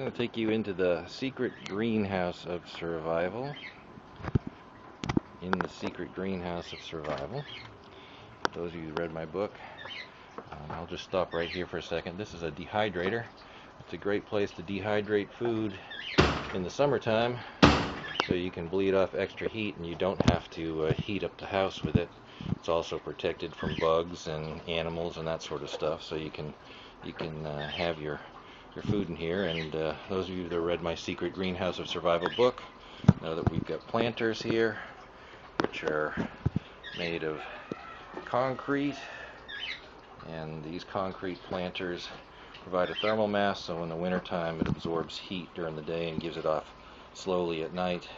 going to take you into the secret greenhouse of survival. In the secret greenhouse of survival. For those of you who read my book, I'll just stop right here for a second. This is a dehydrator. It's a great place to dehydrate food in the summertime, so you can bleed off extra heat and you don't have to heat up the house with it. It's also protected from bugs and animals and that sort of stuff, so you can have your food in here. And those of you that read my Secret Greenhouse of Survival book know that we've got planters here, which are made of concrete, and these concrete planters provide a thermal mass, so in the wintertime it absorbs heat during the day and gives it off slowly at night.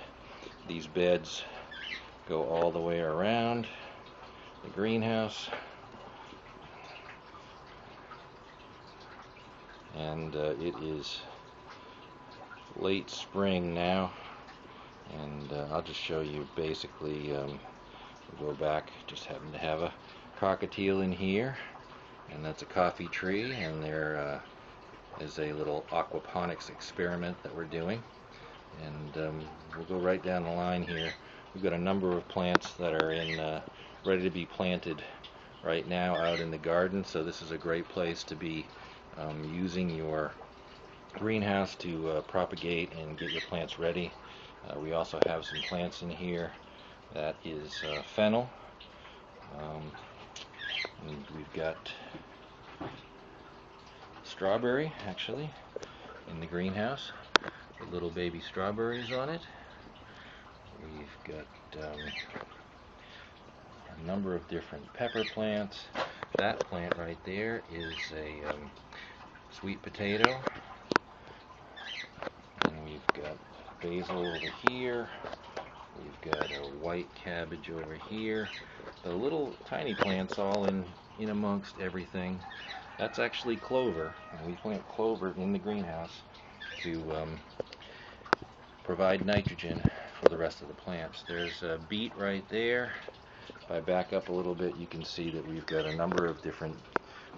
These beds go all the way around the greenhouse, and it is late spring now, and I'll just show you basically. We'll go back, just happen to have a cockatiel in here, and that's a coffee tree, and there is a little aquaponics experiment that we're doing. And we'll go right down the line here. We've got a number of plants that are ready to be planted right now out in the garden, so this is a great place to be using your greenhouse to propagate and get your plants ready. We also have some plants in here. That is fennel, and we've got strawberry actually in the greenhouse with little baby strawberries on it. We've got a number of different pepper plants. That plant right there is a sweet potato, and we've got basil over here. We've got a white cabbage over here. The little tiny plants all in amongst everything. That's actually clover, and we plant clover in the greenhouse to provide nitrogen for the rest of the plants. There's a beet right there. If I back up a little bit, you can see that we've got a number of different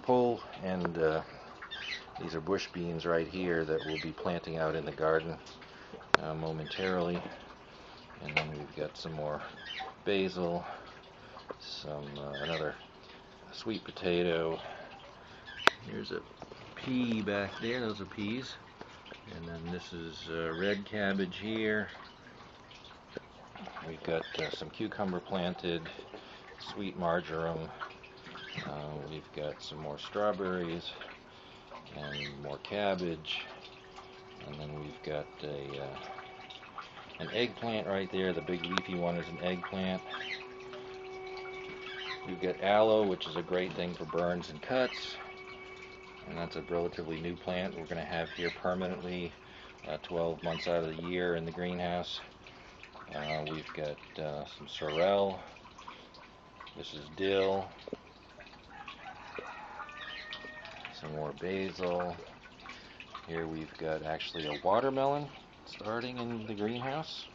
pull, and these are bush beans right here that we'll be planting out in the garden momentarily. And then we've got some more basil, another sweet potato. Here's a pea back there, those are peas. And then this is red cabbage here. We've got some cucumber planted, sweet marjoram. We've got some more strawberries and more cabbage. And then we've got an eggplant right there. The big leafy one is an eggplant. We've got aloe, which is a great thing for burns and cuts, and that's a relatively new plant we're going to have here permanently 12 months out of the year in the greenhouse. We've got some sorrel. This is dill. Some more basil. Here we've got actually a watermelon starting in the greenhouse.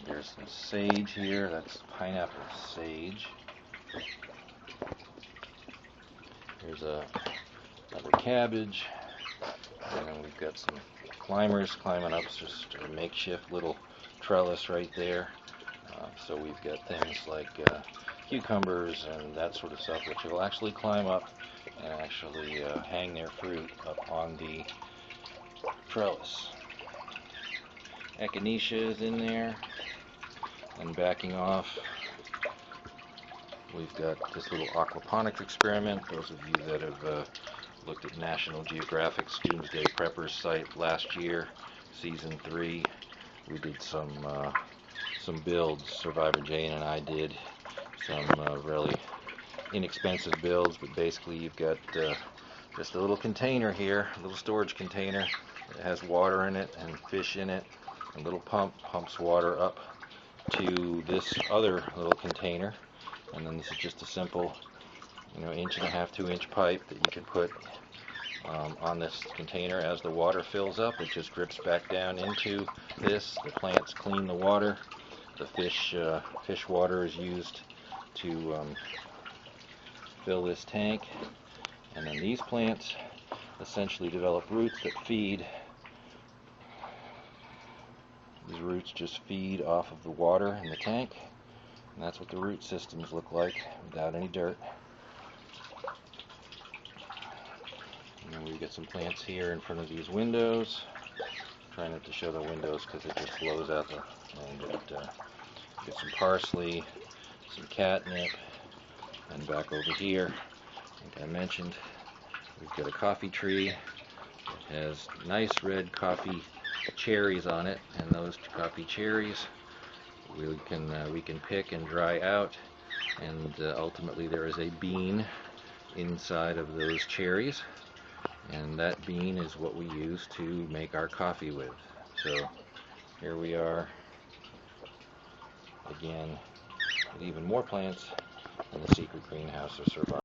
There's some sage here. That's pineapple sage. Here's another cabbage. And then we've got some climbers climbing up. It's just a makeshift little trellis right there. So we've got things like cucumbers and that sort of stuff, which will actually climb up and actually hang their fruit up on the trellis. Echinacea is in there, and backing off we've got this little aquaponics experiment. Those of you that have looked at National Geographic's Doomsday Preppers site last year, season 3, we did some builds. Survivor Jane and I did some really inexpensive builds, but basically you've got just a little container here, a little storage container. It has water in it and fish in it. A little pump pumps water up to this other little container, and then this is just a simple, 1.5-2 inch pipe that you can put on this container. As the water fills up, it just drips back down into this. The plants clean the water. The fish water is used to fill this tank, and then these plants essentially develop roots that feed. These roots just feed off of the water in the tank, and that's what the root systems look like without any dirt. And then we get some plants here in front of these windows. Try not to show the windows because it just blows out the. And get some parsley, some catnip, and back over here, like I mentioned, we've got a coffee tree. It has nice red coffee cherries on it, and those coffee cherries we can pick and dry out, and ultimately there is a bean inside of those cherries, and that bean is what we use to make our coffee with. So here we are again with even more plants in the secret greenhouse of survival.